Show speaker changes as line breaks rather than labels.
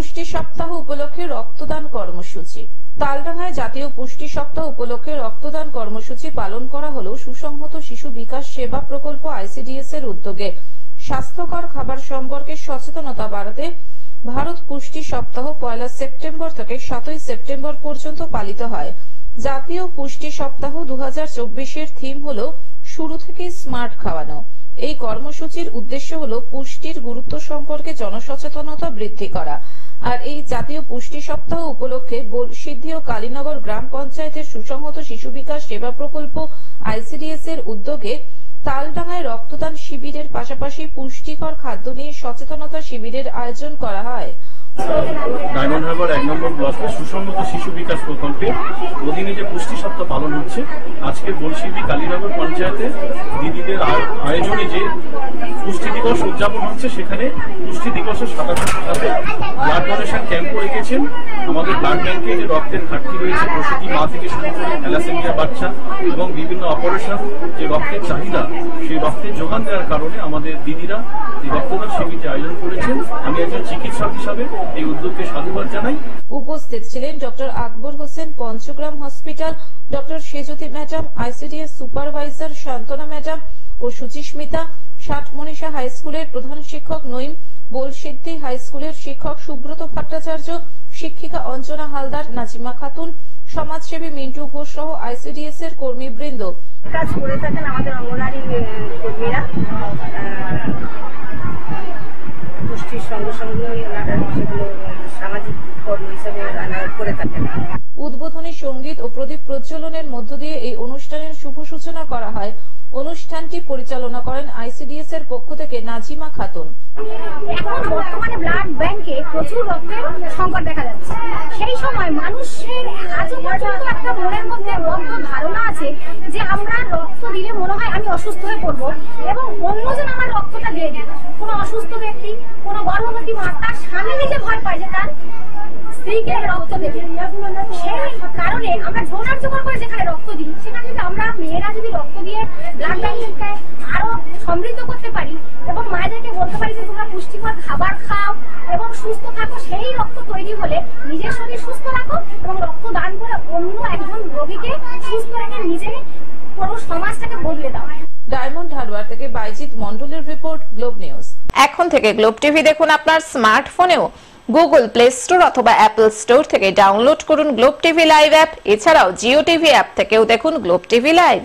পুষ্টি সপ্তাহ উপলক্ষে রক্তদান কর্মসূচি। তালডাঙ্গায় জাতীয় পুষ্টি সপ্তাহ উপলক্ষে রক্তদান কর্মসূচি পালন করা হলো সুসংহত শিশু বিকাশ সেবা প্রকল্প আইসিডিএস এর উদ্যোগে। স্বাস্থ্যকর খাবার সম্পর্কে সচেতনতা বাড়াতে ভারত পুষ্টি সপ্তাহ 1 সেপ্টেম্বর থেকে 7 সেপ্টেম্বর পর্যন্ত পালিত হয়। জাতীয় পুষ্টি সপ্তাহ 2024 থিম হলো শুরু থেকে স্মার্ট খাওয়ানো। এই কর্মসূচির উদ্দেশ্য হলো পুষ্টির গুরুত্ব সম্পর্কে জনসচেতনতা বৃদ্ধি করা। আর এই জাতীয় পুষ্টি সপ্তাহ উপলক্ষে বলসিদ্ধি ও কালীনগর গ্রাম পঞ্চায়েতের সুসংহত শিশু বিকাশ সেবা প্রকল্প আইসিডিএস এর উদ্যোগে তালডাঙ্গায় রক্তদান শিবিরের পাশাপাশি পুষ্টিকর খাদ্য নিয়ে সচেতনতা শিবিরের আয়োজন করা হয়।
ডায়মন্ড হারবার 1 নম্বর ব্লকে সুসংহত শিশু বিকাশ প্রকল্পে অধীনে যে পুষ্টি সপ্তাহ পালন হচ্ছে, আজকে বলসিদ্ধি কালীনগর পঞ্চায়েতে দিদিদের আয়োজনে যে পুষ্টি দিবস উদযাপন হচ্ছে, সেখানে পুষ্টি দিবসের সাথে ব্লাড ডোনেশন ক্যাম্পও রেখেছেন। আমাদের ব্লাড ব্যাংকে যে রক্তের ঘাটতি রয়েছে, প্রসূতি মা থেকে শুরু করে থ্যালাসেমিয়া বাচ্চা এবং বিভিন্ন অপারেশন যে রক্তের চাহিদা, সেই রক্তের যোগান দেওয়ার কারণে আমাদের দিদিরা এই রক্তদান শিবিরটি আয়োজন করেছেন। আমি একজন চিকিৎসক হিসাবে এই উদ্যোগকে সাধুবাদ জানাই।
উপস্থিত ছিলেন doctor Akbar Hossain, Panchgram hospital, doctor Sejuti madam, ICDS supervisor Shantana madam ও সুচিস্মিতা, ষাটমনীষা হাই স্কুলের প্রধান শিক্ষক নঈম, বলসিদ্ধি হাই স্কুলের শিক্ষক সুব্রত ভট্টাচার্য, শিক্ষিকা অঞ্জনা হালদার, নাজিমা খাতুন, সমাজসেবী মিন্টু ঘোষ সহ আইসিডিএস এর কর্মীবৃন্দ
কাজ করে থাকেন। আমাদের অঙ্গনারী কর্মীরা পুষ্টির সঙ্গে সঙ্গে সেগুলো সামাজিক কর্ম হিসেবে করে থাকেন।
উদ্বোধনী সঙ্গীত ও প্রদীপ প্রজ্বলনের মধ্য দিয়ে এই অনুষ্ঠানের শুভ সূচনা করা হয়। অনুষ্ঠানটি পরিচালনা করেন আইসিডিএস এর পক্ষ থেকে নাজিমা খাতুন।
এখন বর্তমানে ব্লাড ব্যাংকে প্রচুর রক্তের সংকট দেখা যাচ্ছে। সেই সময় মানুষের আজও পর্যন্ত একটা মনের মধ্যে বদ্ধ ধারণা আছে যে আমরা রক্ত দিলে মনে হয় আমি অসুস্থ হয়ে পড়বো এবং অন্যজন আমার রক্তটা দিয়ে দিই। কোনো অসুস্থ ব্যক্তি, কোনো গর্ভবতী মা, তার স্বামী নিজে ভয় পায় যে তার স্ত্রীকে রক্ত দেবে। সেই কারণে আমরা জোর করে যেখানে রক্ত দিই, সেখানে যদি আমরা মেয়েরা যদি রক্ত দিয়ে ব্লাড ব্যাংককে আরো সমৃদ্ধ করতে পারি এবং মায়েদেরকে বলতে পারি যে তোমরা পুষ্টিকর খাবার খাও এবং সুস্থ থাকো, সেই রক্ত তৈরি হলে নিজের শরীর সুস্থ রাখো এবং রক্ত দান করে অন্য একজন রোগীকে সুস্থ রেখে নিজে পুরো সমাজটাকে বদলে দাও।
ডায়মন্ড হারবার থেকে বাইজিৎ মন্ডলের রিপোর্ট, গ্লোব নিউজ।
এখন থেকে গ্লোব টিভি দেখুন আপনার স্মার্টফোনেও। গুগল প্লে স্টোর অথবা অ্যাপল স্টোর থেকে ডাউনলোড করুন গ্লোব টিভি লাইভ অ্যাপ। এছাড়াও জিও টিভি অ্যাপ থেকেও দেখুন গ্লোব টিভি লাইভ।